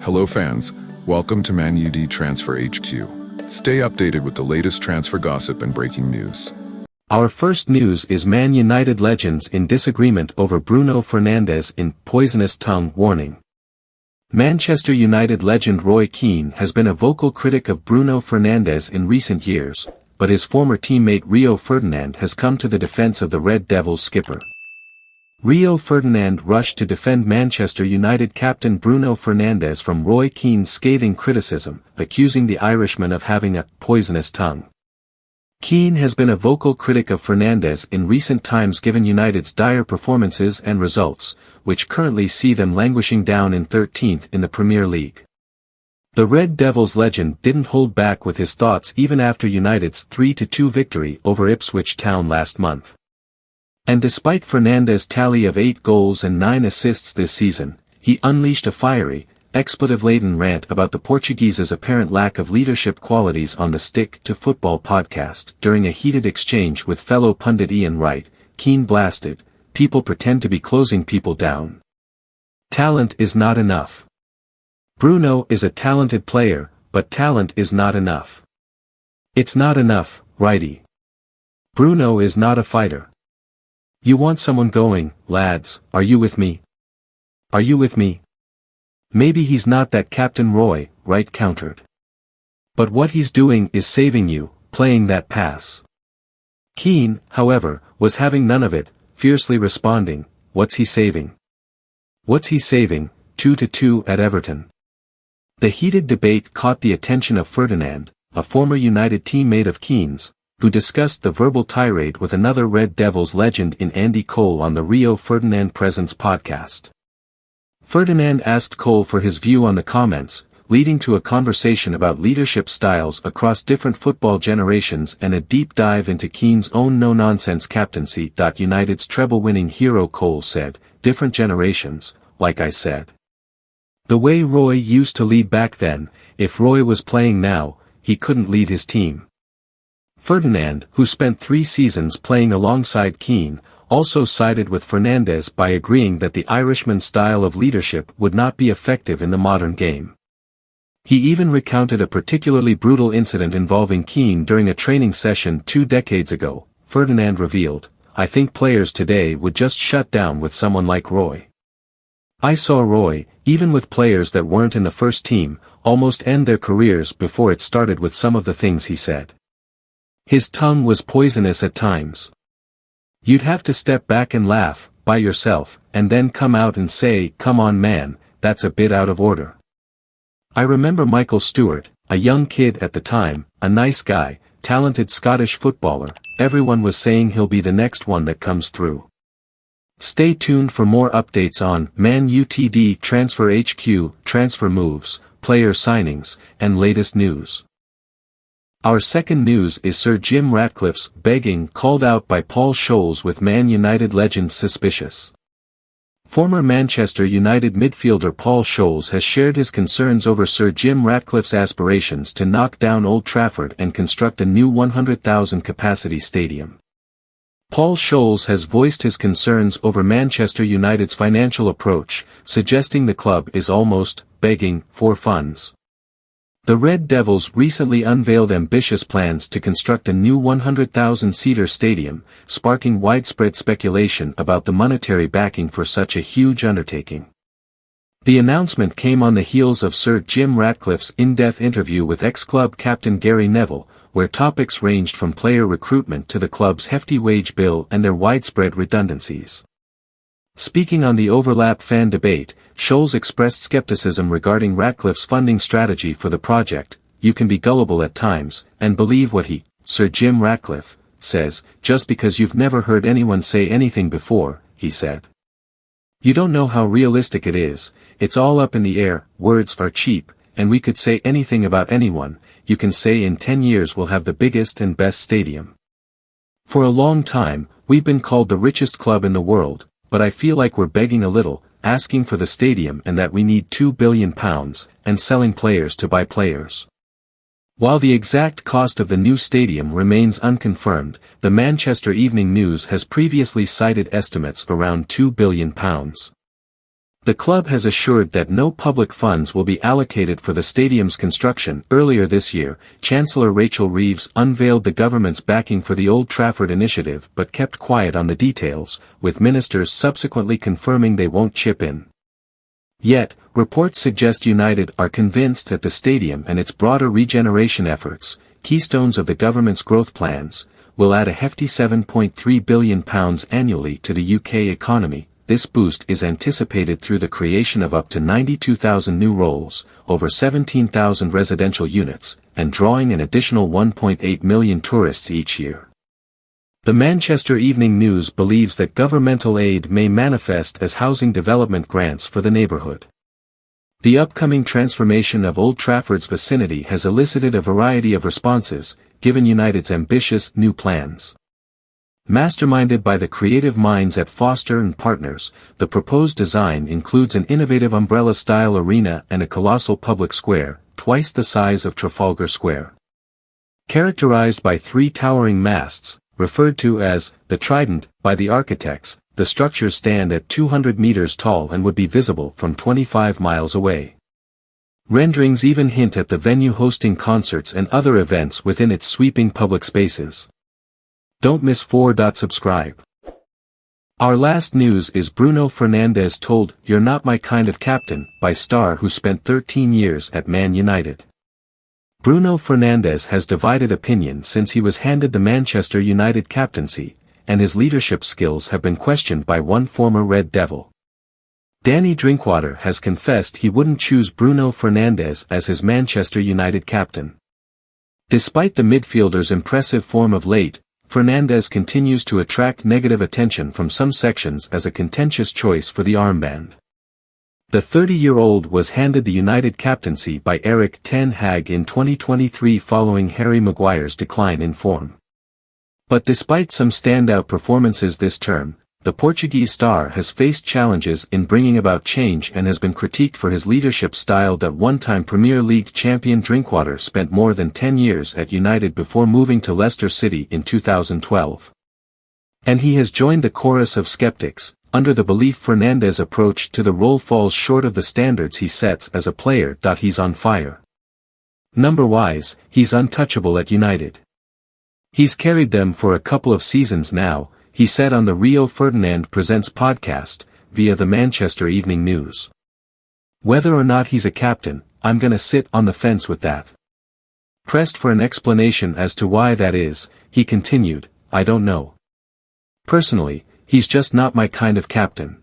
Hello fans, welcome to Man Utd Transfer HQ. Stay updated with the latest transfer gossip and breaking news. Our first news is Man United legends in disagreement over Bruno Fernandes in poisonous tongue warning. Manchester United legend Roy Keane has been a vocal critic of Bruno Fernandes in recent years, but his former teammate Rio Ferdinand has come to the defense of the Red Devils skipper. Rio Ferdinand rushed to defend Manchester United captain Bruno Fernandes from Roy Keane's scathing criticism, accusing the Irishman of having a poisonous tongue. Keane has been a vocal critic of Fernandes in recent times given United's dire performances and results, which currently see them languishing down in 13th in the Premier League. The Red Devils legend didn't hold back with his thoughts even after United's 3-2 victory over Ipswich Town last month. And despite Fernandes' tally of 8 goals and 9 assists this season, he unleashed a fiery, expletive-laden rant about the Portuguese's apparent lack of leadership qualities on the Stick to Football podcast. During a heated exchange with fellow pundit Ian Wright, Keane blasted, "People pretend to be closing people down. Talent is not enough. Bruno is a talented player, but talent is not enough. It's not enough, righty. Bruno is not a fighter. You want someone going, lads, are you with me? Are you with me? Maybe he's not that Captain Roy," Wright countered. "But what he's doing is saving you, playing that pass." Keane, however, was having none of it, fiercely responding, "What's he saving? What's he saving, 2-2 at Everton?" The heated debate caught the attention of Ferdinand, a former United teammate of Keane's, who discussed the verbal tirade with another Red Devils legend in Andy Cole on the Rio Ferdinand Presents podcast. Ferdinand asked Cole for his view on the comments, leading to a conversation about leadership styles across different football generations and a deep dive into Keane's own no-nonsense captaincy. United's treble-winning hero Cole said, "Different generations, like I said. The way Roy used to lead back then, if Roy was playing now, he couldn't lead his team." Ferdinand, who spent 3 seasons playing alongside Keane, also sided with Fernandes by agreeing that the Irishman's style of leadership would not be effective in the modern game. He even recounted a particularly brutal incident involving Keane during a training session 2 decades ago. Ferdinand revealed, "I think players today would just shut down with someone like Roy. I saw Roy, even with players that weren't in the first team, almost end their careers before it started with some of the things he said. His tongue was poisonous at times. You'd have to step back and laugh, by yourself, and then come out and say, 'Come on man, that's a bit out of order.'" I remember Michael Stewart, a young kid at the time, a nice guy, talented Scottish footballer, everyone was saying he'll be the next one that comes through. Stay tuned for more updates on Man Utd Transfer HQ, transfer moves, player signings, and latest news. Our second news is Sir Jim Ratcliffe's begging called out by Paul Scholes with Man United legend suspicious. Former Manchester United midfielder Paul Scholes has shared his concerns over Sir Jim Ratcliffe's aspirations to knock down Old Trafford and construct a new 100,000 capacity stadium. Paul Scholes has voiced his concerns over Manchester United's financial approach, suggesting the club is almost begging for funds. The Red Devils recently unveiled ambitious plans to construct a new 100,000-seater stadium, sparking widespread speculation about the monetary backing for such a huge undertaking. The announcement came on the heels of Sir Jim Ratcliffe's in-depth interview with ex-club captain Gary Neville, where topics ranged from player recruitment to the club's hefty wage bill and their widespread redundancies. Speaking on the overlap fan debate, Scholes expressed skepticism regarding Ratcliffe's funding strategy for the project. "You can be gullible at times, and believe what he, Sir Jim Ratcliffe, says, just because you've never heard anyone say anything before," he said. "You don't know how realistic it is, it's all up in the air, words are cheap, and we could say anything about anyone. You can say in 10 years we'll have the biggest and best stadium. For a long time, we've been called the richest club in the world, but I feel like we're begging a little, asking for the stadium and that we need £2 billion, and selling players to buy players." While the exact cost of the new stadium remains unconfirmed, the Manchester Evening News has previously cited estimates around £2 billion. The club has assured that no public funds will be allocated for the stadium's construction. Earlier this year, Chancellor Rachel Reeves unveiled the government's backing for the Old Trafford initiative but kept quiet on the details, with ministers subsequently confirming they won't chip in. Yet, reports suggest United are convinced that the stadium and its broader regeneration efforts, keystones of the government's growth plans, will add a hefty £7.3 billion annually to the UK economy. This boost is anticipated through the creation of up to 92,000 new roles, over 17,000 residential units, and drawing an additional 1.8 million tourists each year. The Manchester Evening News believes that governmental aid may manifest as housing development grants for the neighbourhood. The upcoming transformation of Old Trafford's vicinity has elicited a variety of responses, given United's ambitious new plans. Masterminded by the creative minds at Foster & Partners, the proposed design includes an innovative umbrella-style arena and a colossal public square, twice the size of Trafalgar Square. Characterized by three towering masts, referred to as the Trident by the architects, the structures stand at 200 meters tall and would be visible from 25 miles away. Renderings even hint at the venue hosting concerts and other events within its sweeping public spaces. Don't miss 4.subscribe. Our last news is Bruno Fernandes told, "You're not my kind of captain," by star who spent 13 years at Man United. Bruno Fernandes has divided opinion since he was handed the Manchester United captaincy, and his leadership skills have been questioned by one former Red Devil. Danny Drinkwater has confessed he wouldn't choose Bruno Fernandes as his Manchester United captain. Despite the midfielder's impressive form of late, Fernandes continues to attract negative attention from some sections as a contentious choice for the armband. The 30-year-old was handed the United captaincy by Erik ten Hag in 2023 following Harry Maguire's decline in form. But despite some standout performances this term, the Portuguese star has faced challenges in bringing about change and has been critiqued for his leadership style. One-time Premier League champion Drinkwater spent more than 10 years at United before moving to Leicester City in 2012. And he has joined the chorus of skeptics, under the belief Fernandes' approach to the role falls short of the standards he sets as a player. He's on fire. Number-wise, he's untouchable at United. He's carried them for a couple of seasons now, he said on the Rio Ferdinand Presents podcast, via the Manchester Evening News. Whether or not he's a captain, I'm gonna sit on the fence with that. Pressed for an explanation as to why that is, he continued, "I don't know. Personally, he's just not my kind of captain.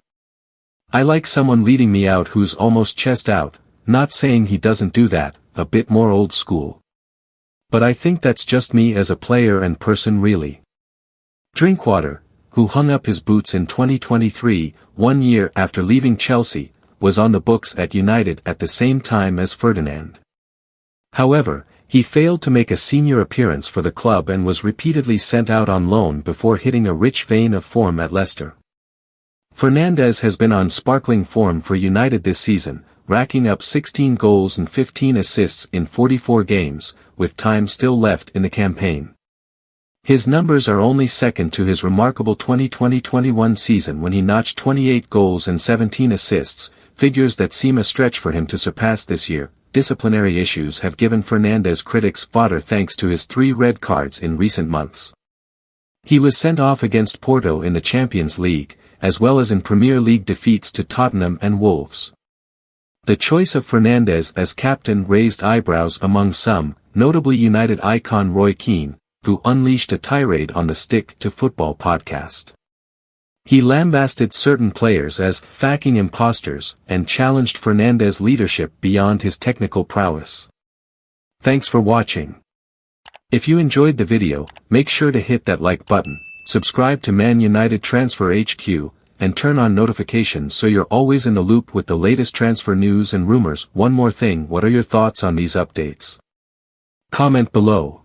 I like someone leading me out who's almost chest out, not saying he doesn't do that, a bit more old school. But I think that's just me as a player and person really." Drinkwater, who hung up his boots in 2023, 1 year after leaving Chelsea, was on the books at United at the same time as Ferdinand. However, he failed to make a senior appearance for the club and was repeatedly sent out on loan before hitting a rich vein of form at Leicester. Fernandes has been on sparkling form for United this season, racking up 16 goals and 15 assists in 44 games, with time still left in the campaign. His numbers are only second to his remarkable 2020-21 season when he notched 28 goals and 17 assists, figures that seem a stretch for him to surpass this year. Disciplinary issues have given Fernandes critics fodder thanks to his 3 red cards in recent months. He was sent off against Porto in the Champions League, as well as in Premier League defeats to Tottenham and Wolves. The choice of Fernandes as captain raised eyebrows among some, notably United icon Roy Keane, who unleashed a tirade on the Stick to Football podcast. He lambasted certain players as "fucking imposters" and challenged Fernandes' leadership beyond his technical prowess. Thanks for watching. If you enjoyed the video, make sure to hit that like button, subscribe to Man United Transfer HQ, and turn on notifications so you're always in the loop with the latest transfer news and rumors. One more thing, what are your thoughts on these updates? Comment below.